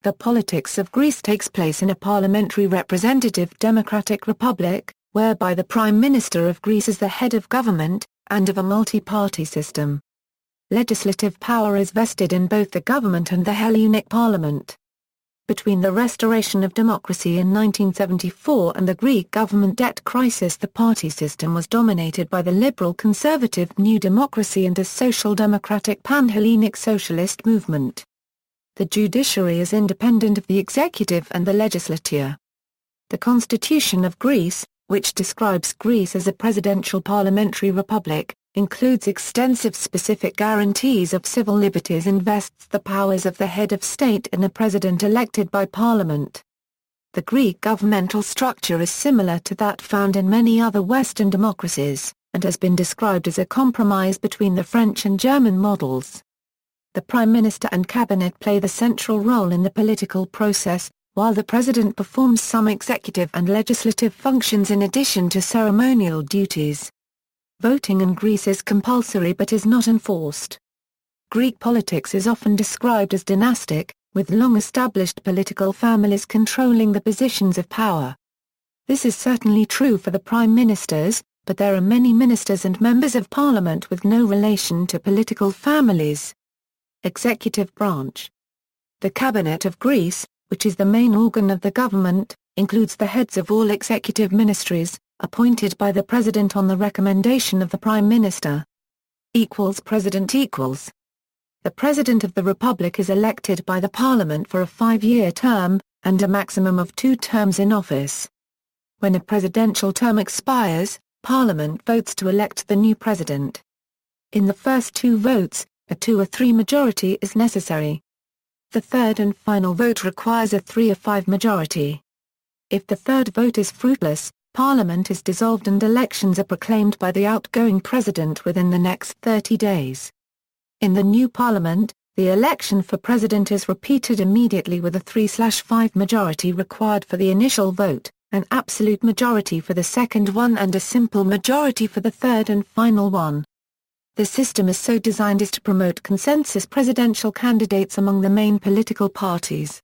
The politics of Greece takes place in a parliamentary representative democratic republic, whereby the Prime Minister of Greece is the head of government, and of a multi-party system. Legislative power is vested in both the government and the Hellenic Parliament. Between the restoration of democracy in 1974 and the Greek government debt crisis, the party system was dominated by the liberal-conservative New Democracy and the social-democratic Panhellenic Socialist Movement. The judiciary is independent of the executive and the legislature. The Constitution of Greece, which describes Greece as a presidential parliamentary republic, includes extensive specific guarantees of civil liberties and vests the powers of the head of state in a president elected by parliament. The Greek governmental structure is similar to that found in many other Western democracies, and has been described as a compromise between the French and German models. The Prime Minister and Cabinet play the central role in the political process, while the President performs some executive and legislative functions in addition to ceremonial duties. Voting in Greece is compulsory but is not enforced. Greek politics is often described as dynastic, with long-established political families controlling the positions of power. This is certainly true for the prime ministers, but there are many ministers and members of parliament with no relation to political families. Executive branch. The Cabinet of Greece, which is the main organ of the government, includes the heads of all executive ministries, appointed by the President on the recommendation of the Prime Minister. President. The President of the Republic is elected by the Parliament for a 5-year term, and a maximum of 2 terms in office. When a presidential term expires, Parliament votes to elect the new President. In the first 2 votes, a 2 or 3 majority is necessary. The third and final vote requires a 3 or 5 majority. If the third vote is fruitless, Parliament is dissolved and elections are proclaimed by the outgoing President within the next 30 days. In the new Parliament, the election for President is repeated immediately with a 3/5 majority required for the initial vote, an absolute majority for the second one and a simple majority for the third and final one. The system is so designed as to promote consensus presidential candidates among the main political parties.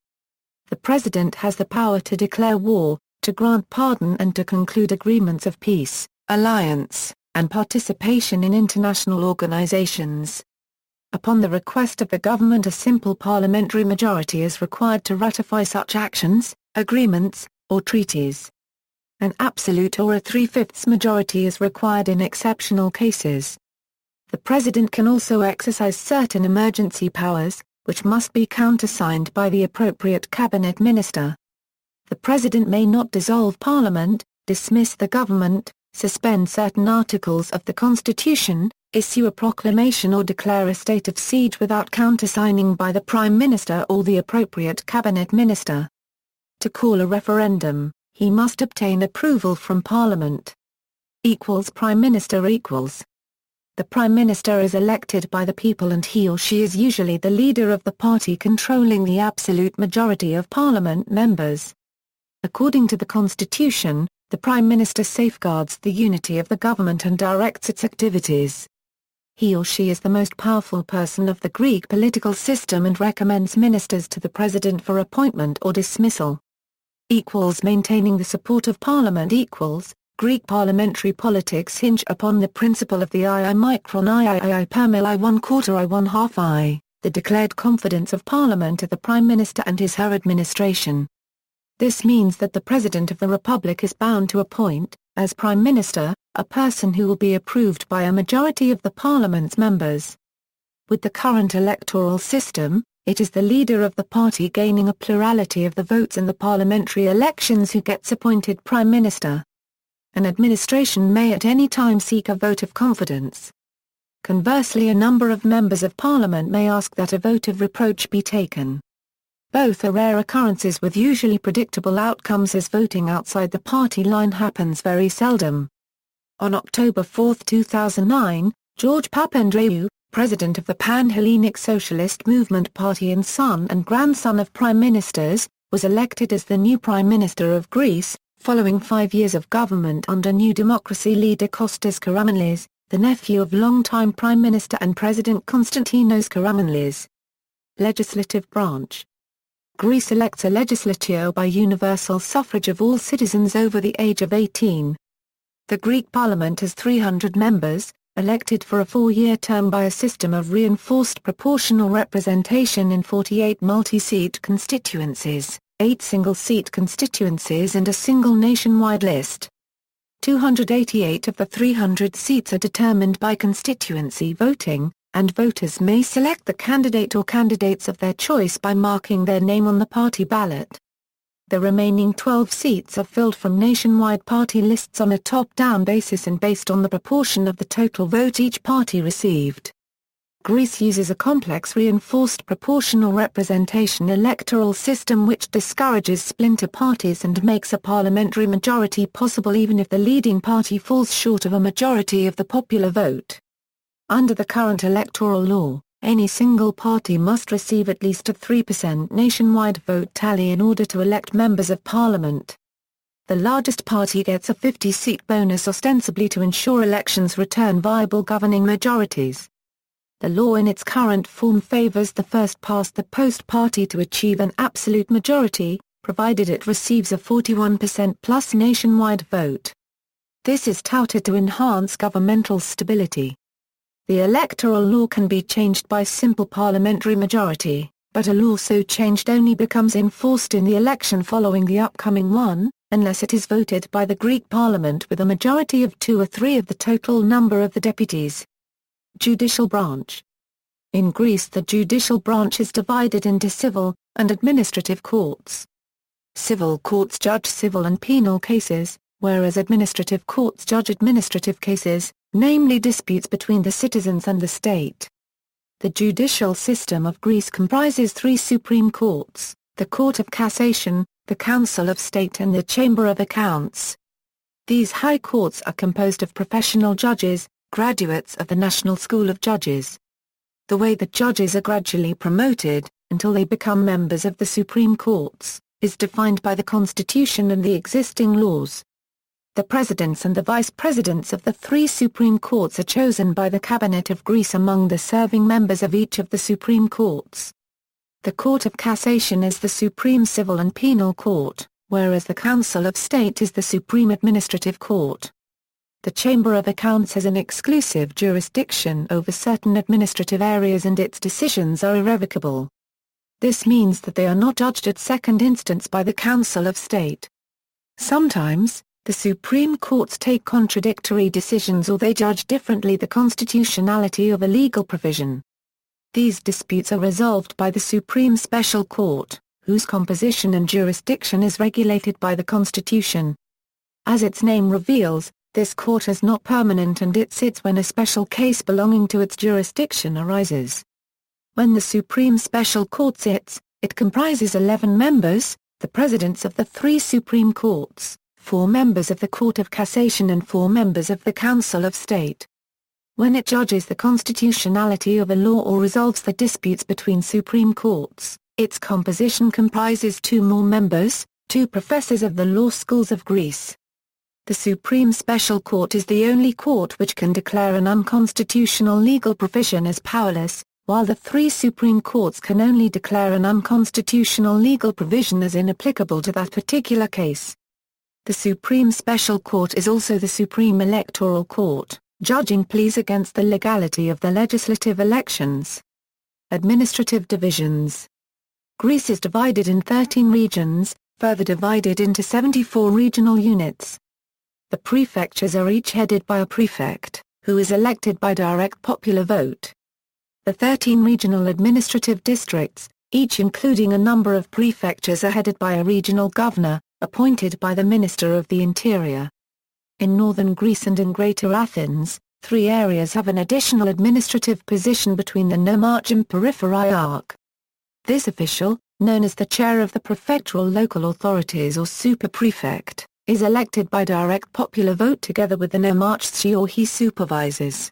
The President has the power to declare war, to grant pardon and to conclude agreements of peace, alliance, and participation in international organizations. Upon the request of the government, a simple parliamentary majority is required to ratify such actions, agreements, or treaties. An absolute or a 3/5 majority is required in exceptional cases. The President can also exercise certain emergency powers, which must be countersigned by the appropriate cabinet minister. The President may not dissolve Parliament, dismiss the government, suspend certain articles of the Constitution, issue a proclamation or declare a state of siege without countersigning by the Prime Minister or the appropriate cabinet minister. To call a referendum, he must obtain approval from Parliament. Prime Minister. The Prime Minister is elected by the people and he or she is usually the leader of the party controlling the absolute majority of Parliament members. According to the Constitution, the Prime Minister safeguards the unity of the government and directs its activities. He or she is the most powerful person of the Greek political system and recommends ministers to the President for appointment or dismissal. Maintaining the support of Parliament. Greek parliamentary politics hinge upon the principle of the II micron III per mil I 1/4 I 1/2 I, the declared confidence of Parliament of the Prime Minister and his her administration. This means that the President of the Republic is bound to appoint, as Prime Minister, a person who will be approved by a majority of the Parliament's members. With the current electoral system, it is the leader of the party gaining a plurality of the votes in the parliamentary elections who gets appointed Prime Minister. An administration may at any time seek a vote of confidence. Conversely, a number of members of Parliament may ask that a vote of reproach be taken. Both are rare occurrences with usually predictable outcomes, as voting outside the party line happens very seldom. On October 4, 2009, George Papandreou, president of the Panhellenic Socialist Movement party and son and grandson of prime ministers, was elected as the new Prime Minister of Greece, following 5 years of government under New Democracy leader Kostas Karamanlis, the nephew of longtime Prime Minister and President Konstantinos Karamanlis. Legislative branch. Greece elects a legislature by universal suffrage of all citizens over the age of 18. The Greek parliament has 300 members, elected for a 4-year term by a system of reinforced proportional representation in 48 multi-seat constituencies, 8 single-seat constituencies and a single nationwide list. 288 of the 300 seats are determined by constituency voting, and voters may select the candidate or candidates of their choice by marking their name on the party ballot. The remaining 12 seats are filled from nationwide party lists on a top-down basis and based on the proportion of the total vote each party received. Greece uses a complex reinforced proportional representation electoral system which discourages splinter parties and makes a parliamentary majority possible even if the leading party falls short of a majority of the popular vote. Under the current electoral law, any single party must receive at least a 3% nationwide vote tally in order to elect members of parliament. The largest party gets a 50-seat bonus ostensibly to ensure elections return viable governing majorities. The law in its current form favors the first-past-the-post party to achieve an absolute majority, provided it receives a 41% plus nationwide vote. This is touted to enhance governmental stability. The electoral law can be changed by simple parliamentary majority, but a law so changed only becomes enforced in the election following the upcoming one, unless it is voted by the Greek parliament with a majority of 2 or 3 of the total number of the deputies. Judicial Branch. In Greece the judicial branch is divided into civil and administrative courts. Civil courts judge civil and penal cases, whereas administrative courts judge administrative cases, namely disputes between the citizens and the state. The judicial system of Greece comprises 3 supreme courts, the Court of Cassation, the Council of State and the Chamber of Accounts. These high courts are composed of professional judges, graduates of the National School of Judges. The way that judges are gradually promoted, until they become members of the Supreme Courts, is defined by the Constitution and the existing laws. The presidents and the vice-presidents of the 3 Supreme Courts are chosen by the Cabinet of Greece among the serving members of each of the Supreme Courts. The Court of Cassation is the Supreme Civil and Penal Court, whereas the Council of State is the Supreme Administrative Court. The Chamber of Accounts has an exclusive jurisdiction over certain administrative areas and its decisions are irrevocable. This means that they are not judged at second instance by the Council of State. Sometimes, the Supreme Courts take contradictory decisions or they judge differently the constitutionality of a legal provision. These disputes are resolved by the Supreme Special Court, whose composition and jurisdiction is regulated by the Constitution. As its name reveals, this court is not permanent and it sits when a special case belonging to its jurisdiction arises. When the Supreme Special Court sits, it comprises 11 members, the presidents of the 3 Supreme Courts, 4 members of the Court of Cassation and 4 members of the Council of State. When it judges the constitutionality of a law or resolves the disputes between Supreme Courts, its composition comprises 2 more members, 2 professors of the law schools of Greece. The Supreme Special Court is the only court which can declare an unconstitutional legal provision as powerless, while the 3 Supreme Courts can only declare an unconstitutional legal provision as inapplicable to that particular case. The Supreme Special Court is also the Supreme Electoral Court, judging pleas against the legality of the legislative elections. Administrative divisions. Greece is divided in 13 regions, further divided into 74 regional units. The prefectures are each headed by a prefect, who is elected by direct popular vote. The 13 regional administrative districts, each including a number of prefectures, are headed by a regional governor, appointed by the Minister of the Interior. In northern Greece and in Greater Athens, 3 areas have an additional administrative position between the nomarch and peripheriarch. This official, known as the chair of the prefectural local authorities or superprefect, is elected by direct popular vote together with the nomarch she or he supervises.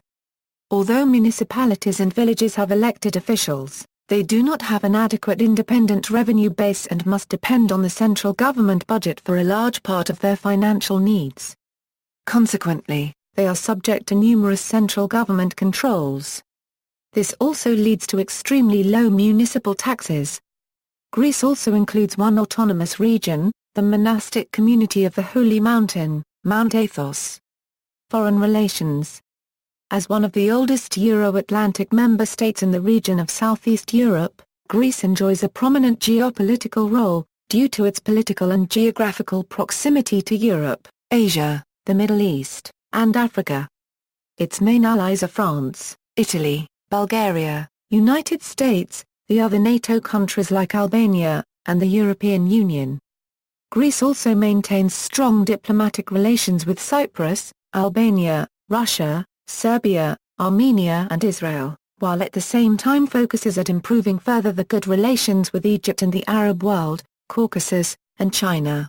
Although municipalities and villages have elected officials, they do not have an adequate independent revenue base and must depend on the central government budget for a large part of their financial needs. Consequently, they are subject to numerous central government controls. This also leads to extremely low municipal taxes. Greece also includes one autonomous region, the monastic community of the Holy Mountain, Mount Athos. Foreign relations. As one of the oldest Euro-Atlantic member states in the region of Southeast Europe, Greece enjoys a prominent geopolitical role, due to its political and geographical proximity to Europe, Asia, the Middle East, and Africa. Its main allies are France, Italy, Bulgaria, United States, the other NATO countries like Albania, and the European Union. Greece also maintains strong diplomatic relations with Cyprus, Albania, Russia, Serbia, Armenia and Israel, while at the same time focuses at improving further the good relations with Egypt and the Arab world, Caucasus, and China.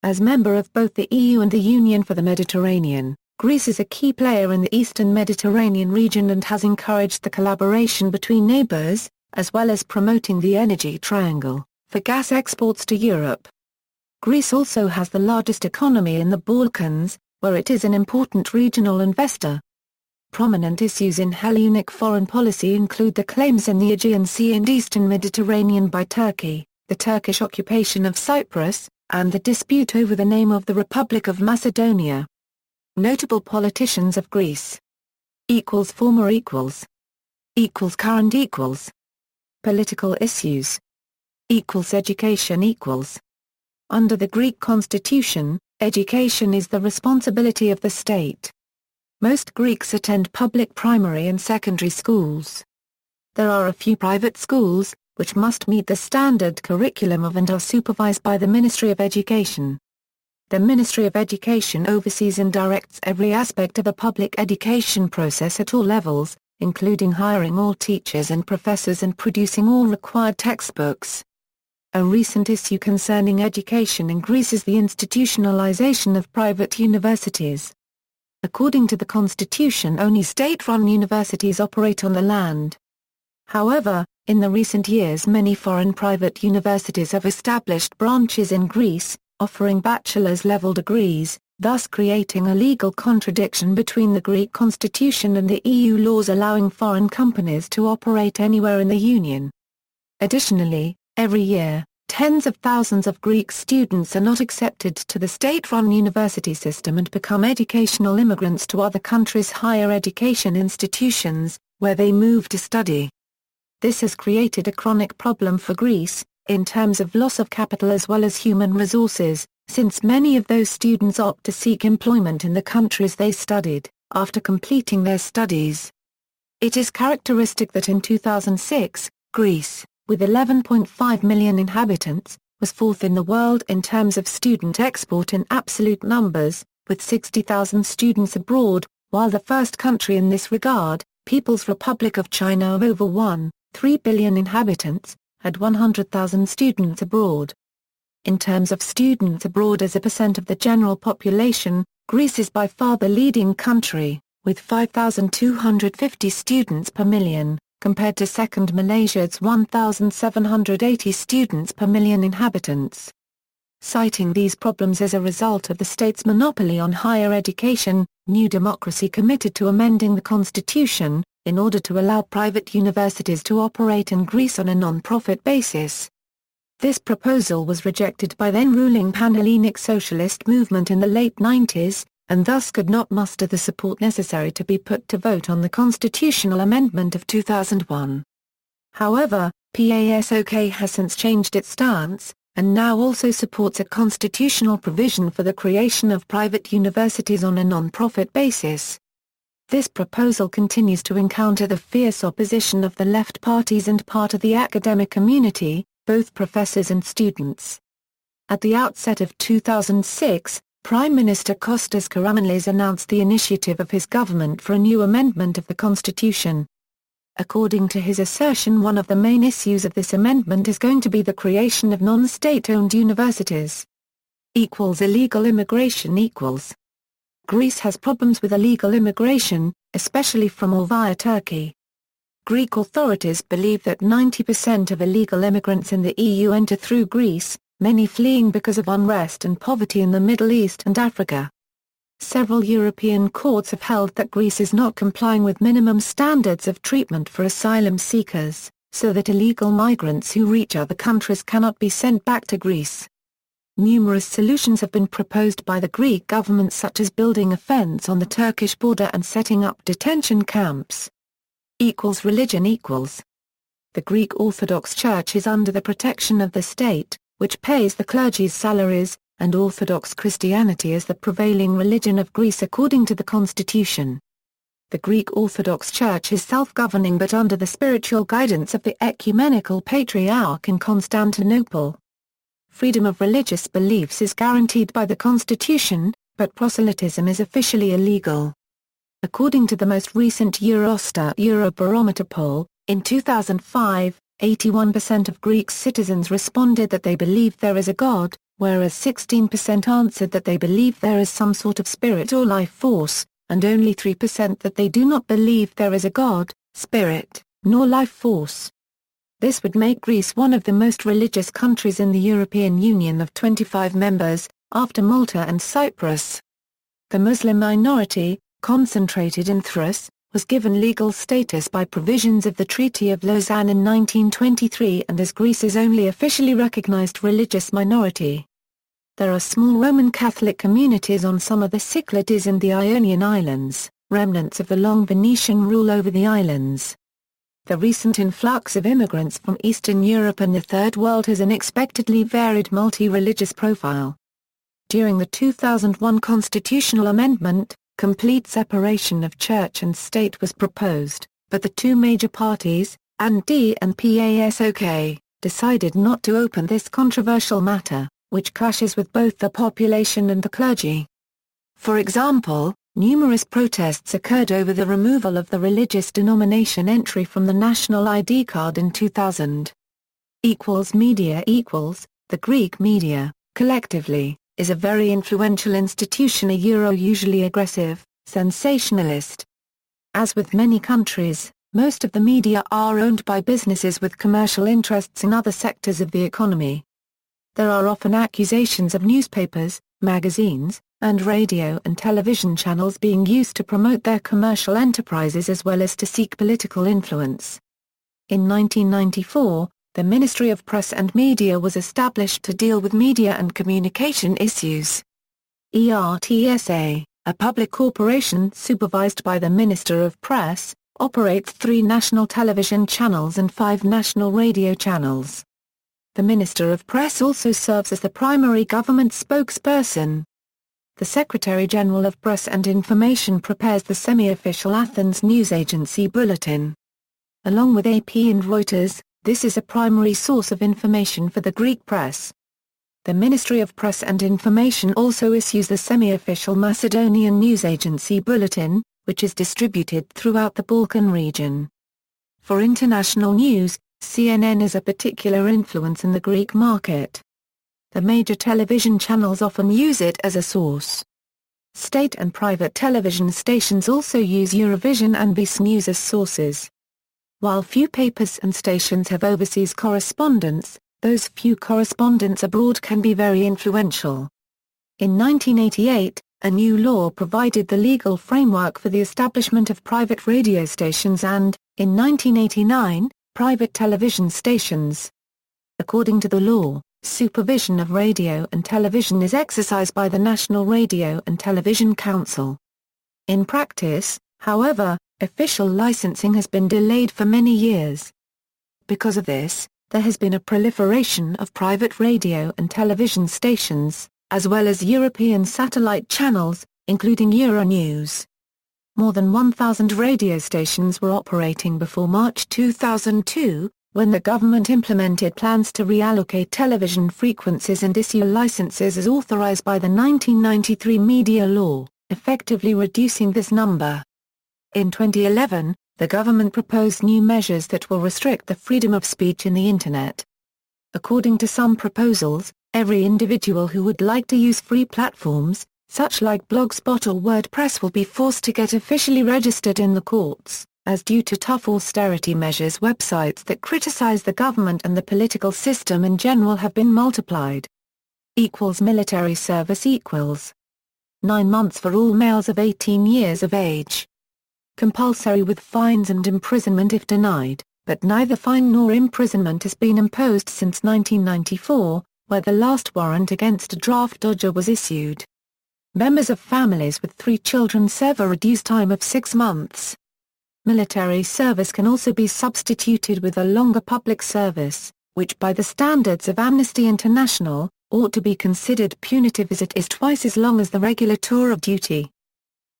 As member of both the EU and the Union for the Mediterranean, Greece is a key player in the Eastern Mediterranean region and has encouraged the collaboration between neighbors, as well as promoting the energy triangle, for gas exports to Europe. Greece also has the largest economy in the Balkans, where it is an important regional investor. Prominent issues in Hellenic foreign policy include the claims in the Aegean Sea and Eastern Mediterranean by Turkey, the Turkish occupation of Cyprus, and the dispute over the name of the Republic of Macedonia. Notable politicians of Greece. Former current Political issues. Education Under the Greek constitution, education is the responsibility of the state. Most Greeks attend public primary and secondary schools. There are a few private schools, which must meet the standard curriculum of and are supervised by the Ministry of Education. The Ministry of Education oversees and directs every aspect of the public education process at all levels, including hiring all teachers and professors and producing all required textbooks. A recent issue concerning education in Greece is the institutionalization of private universities. According to the constitution, only state-run universities operate on the land. However, in the recent years many foreign private universities have established branches in Greece, offering bachelor's-level degrees, thus creating a legal contradiction between the Greek constitution and the EU laws allowing foreign companies to operate anywhere in the Union. Additionally, every year, tens of thousands of Greek students are not accepted to the state-run university system and become educational immigrants to other countries' higher education institutions, where they move to study. This has created a chronic problem for Greece, in terms of loss of capital as well as human resources, since many of those students opt to seek employment in the countries they studied, after completing their studies. It is characteristic that in 2006, Greece, with 11.5 million inhabitants, was fourth in the world in terms of student export in absolute numbers, with 60,000 students abroad, while the first country in this regard, People's Republic of China of over 1.3 billion inhabitants, had 100,000 students abroad. In terms of students abroad as a percent of the general population, Greece is by far the leading country, with 5,250 students per million, compared to second Malaysia's 1,780 students per million inhabitants. Citing these problems as a result of the state's monopoly on higher education, New Democracy committed to amending the constitution, in order to allow private universities to operate in Greece on a non-profit basis. This proposal was rejected by then-ruling Panhellenic Socialist Movement in the late 90s, and thus could not muster the support necessary to be put to vote on the constitutional amendment of 2001. However, PASOK has since changed its stance, and now also supports a constitutional provision for the creation of private universities on a non-profit basis. This proposal continues to encounter the fierce opposition of the left parties and part of the academic community, both professors and students. At the outset of 2006, Prime Minister Kostas Karamanlis announced the initiative of his government for a new amendment of the constitution. According to his assertion, one of the main issues of this amendment is going to be the creation of non-state-owned universities. Illegal immigration. Greece has problems with illegal immigration, especially from or via Turkey. Greek authorities believe that 90% of illegal immigrants in the EU enter through Greece, many fleeing because of unrest and poverty in the Middle East and Africa. Several European courts have held that Greece is not complying with minimum standards of treatment for asylum seekers, so that illegal migrants who reach other countries cannot be sent back to Greece. Numerous solutions have been proposed by the Greek government, such as building a fence on the Turkish border and setting up detention camps. Religion. The Greek Orthodox Church is under the protection of the state, which pays the clergy's salaries, and Orthodox Christianity is the prevailing religion of Greece according to the constitution. The Greek Orthodox Church is self-governing but under the spiritual guidance of the Ecumenical Patriarch in Constantinople. Freedom of religious beliefs is guaranteed by the constitution, but proselytism is officially illegal. According to the most recent Eurostat Eurobarometer poll, in 2005, 81% of Greek citizens responded that they believe there is a God, whereas 16% answered that they believe there is some sort of spirit or life force, and only 3% that they do not believe there is a God, spirit, nor life force. This would make Greece one of the most religious countries in the European Union of 25 members, after Malta and Cyprus. The Muslim minority, concentrated in Thrace, was given legal status by provisions of the Treaty of Lausanne in 1923 and is Greece's only officially recognized religious minority. There are small Roman Catholic communities on some of the Cyclades and the Ionian Islands, remnants of the long Venetian rule over the islands. The recent influx of immigrants from Eastern Europe and the Third World has an unexpectedly varied multi-religious profile. During the 2001 constitutional amendment, complete separation of church and state was proposed, but the two major parties, AND and PASOK, decided not to open this controversial matter, which clashes with both the population and the clergy. For example, numerous protests occurred over the removal of the religious denomination entry from the national ID card in 2000. Media. The Greek media, collectively, is a very influential institution, usually aggressive, sensationalist. As with many countries, most of the media are owned by businesses with commercial interests in other sectors of the economy. There are often accusations of newspapers, magazines, and radio and television channels being used to promote their commercial enterprises as well as to seek political influence. In 1994, the Ministry of Press and Media was established to deal with media and communication issues. ERTSA, a public corporation supervised by the Minister of Press, operates 3 national television channels and 5 national radio channels. The Minister of Press also serves as the primary government spokesperson. The Secretary-General of Press and Information prepares the semi-official Athens news agency Bulletin. Along with AP and Reuters, this is a primary source of information for the Greek press. The Ministry of Press and Information also issues the semi-official Macedonian news agency Bulletin, which is distributed throughout the Balkan region. For international news, CNN is a particular influence in the Greek market. The major television channels often use it as a source. State and private television stations also use Eurovision and Vice News as sources. While few papers and stations have overseas correspondents, those few correspondents abroad can be very influential. In 1988, a new law provided the legal framework for the establishment of private radio stations and, in 1989, private television stations. According to the law, supervision of radio and television is exercised by the National Radio and Television Council. In practice, however, official licensing has been delayed for many years. Because of this, there has been a proliferation of private radio and television stations, as well as European satellite channels, including Euronews. More than 1,000 radio stations were operating before March 2002, when the government implemented plans to reallocate television frequencies and issue licenses as authorized by the 1993 media law, effectively reducing this number. In 2011, the government proposed new measures that will restrict the freedom of speech in the Internet. According to some proposals, every individual who would like to use free platforms, such like Blogspot or WordPress, will be forced to get officially registered in the courts, as due to tough austerity measures websites that criticize the government and the political system in general have been multiplied. Military service 9 months for all males of 18 years of age. Compulsory with fines and imprisonment if denied. but neither fine nor imprisonment has been imposed since 1994, where the last warrant against a draft dodger was issued. Members of families with 3 children serve a reduced time of 6 months. Military service can also be substituted with a longer public service, which by the standards of Amnesty International, ought to be considered punitive as it is twice as long as the regular tour of duty.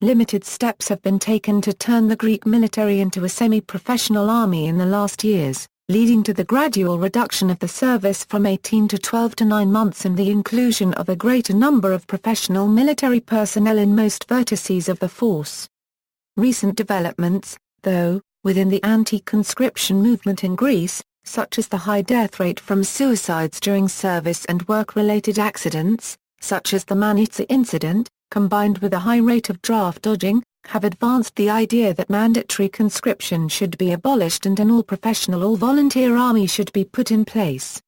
Limited steps have been taken to turn the Greek military into a semi-professional army in the last years, leading to the gradual reduction of the service from 18 to 12 to 9 months and the inclusion of a greater number of professional military personnel in most vertices of the force. Recent developments, though, within the anti-conscription movement in Greece, such as the high death rate from suicides during service and work-related accidents, such as the Manitsa incident, combined with a high rate of draft dodging, have advanced the idea that mandatory conscription should be abolished and an all-professional all-volunteer army should be put in place.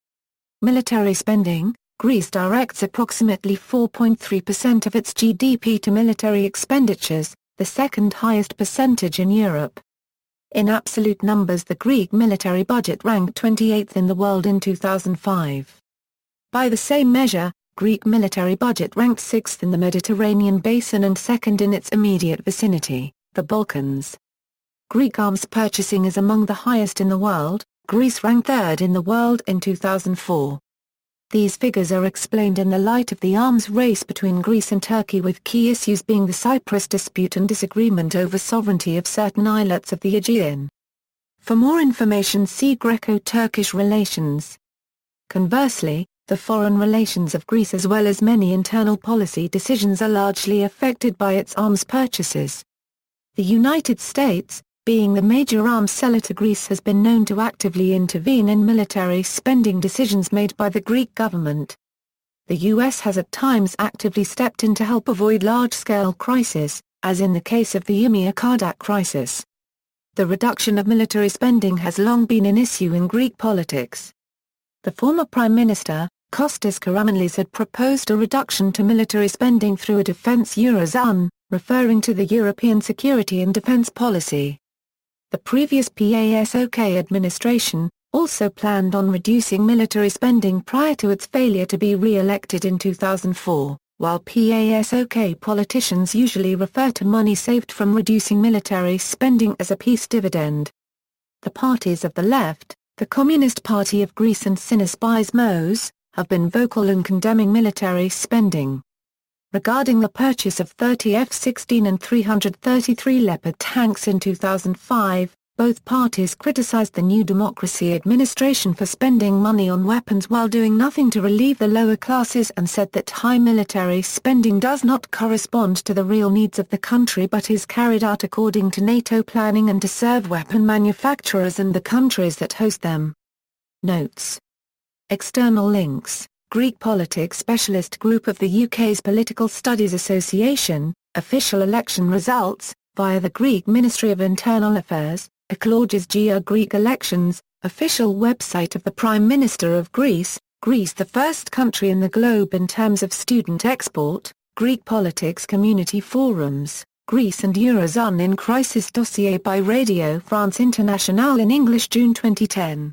Military spending: Greece directs approximately 4.3% of its GDP to military expenditures, the second highest percentage in Europe. In absolute numbers, the Greek military budget ranked 28th in the world in 2005. By the same measure, Greek military budget ranked 6th in the Mediterranean basin and 2nd in its immediate vicinity, the Balkans. Greek arms purchasing is among the highest in the world. Greece ranked 3rd in the world in 2004. These figures are explained in the light of the arms race between Greece and Turkey, with key issues being the Cyprus dispute and disagreement over sovereignty of certain islets of the Aegean. For more information, see Greco-Turkish relations. Conversely, the foreign relations of Greece as well as many internal policy decisions are largely affected by its arms purchases. The United States, being the major arms seller to Greece, has been known to actively intervene in military spending decisions made by the Greek government. The U.S. has at times actively stepped in to help avoid large-scale crises, as in the case of the Ymia-Kardak crisis. The reduction of military spending has long been an issue in Greek politics. The former Prime Minister, Kostas Karamanlis, had proposed a reduction to military spending through a defence eurozone, referring to the European security and defence policy. The previous PASOK administration also planned on reducing military spending prior to its failure to be re-elected in 2004, while PASOK politicians usually refer to money saved from reducing military spending as a peace dividend. The parties of the left, the Communist Party of Greece and Synaspes Mos, have been vocal in condemning military spending. Regarding the purchase of 30 F-16 and 333 Leopard tanks in 2005, both parties criticized the New Democracy administration for spending money on weapons while doing nothing to relieve the lower classes, and said that high military spending does not correspond to the real needs of the country but is carried out according to NATO planning and to serve weapon manufacturers and the countries that host them. Notes. External links: Greek Politics Specialist Group of the UK's Political Studies Association, official election results, via the Greek Ministry of Internal Affairs, Eklogis Gia Greek elections, official website of the Prime Minister of Greece, Greece the first country in the globe in terms of student export, Greek politics community forums, Greece and Eurozone in crisis dossier by Radio France Internationale in English, June 2010.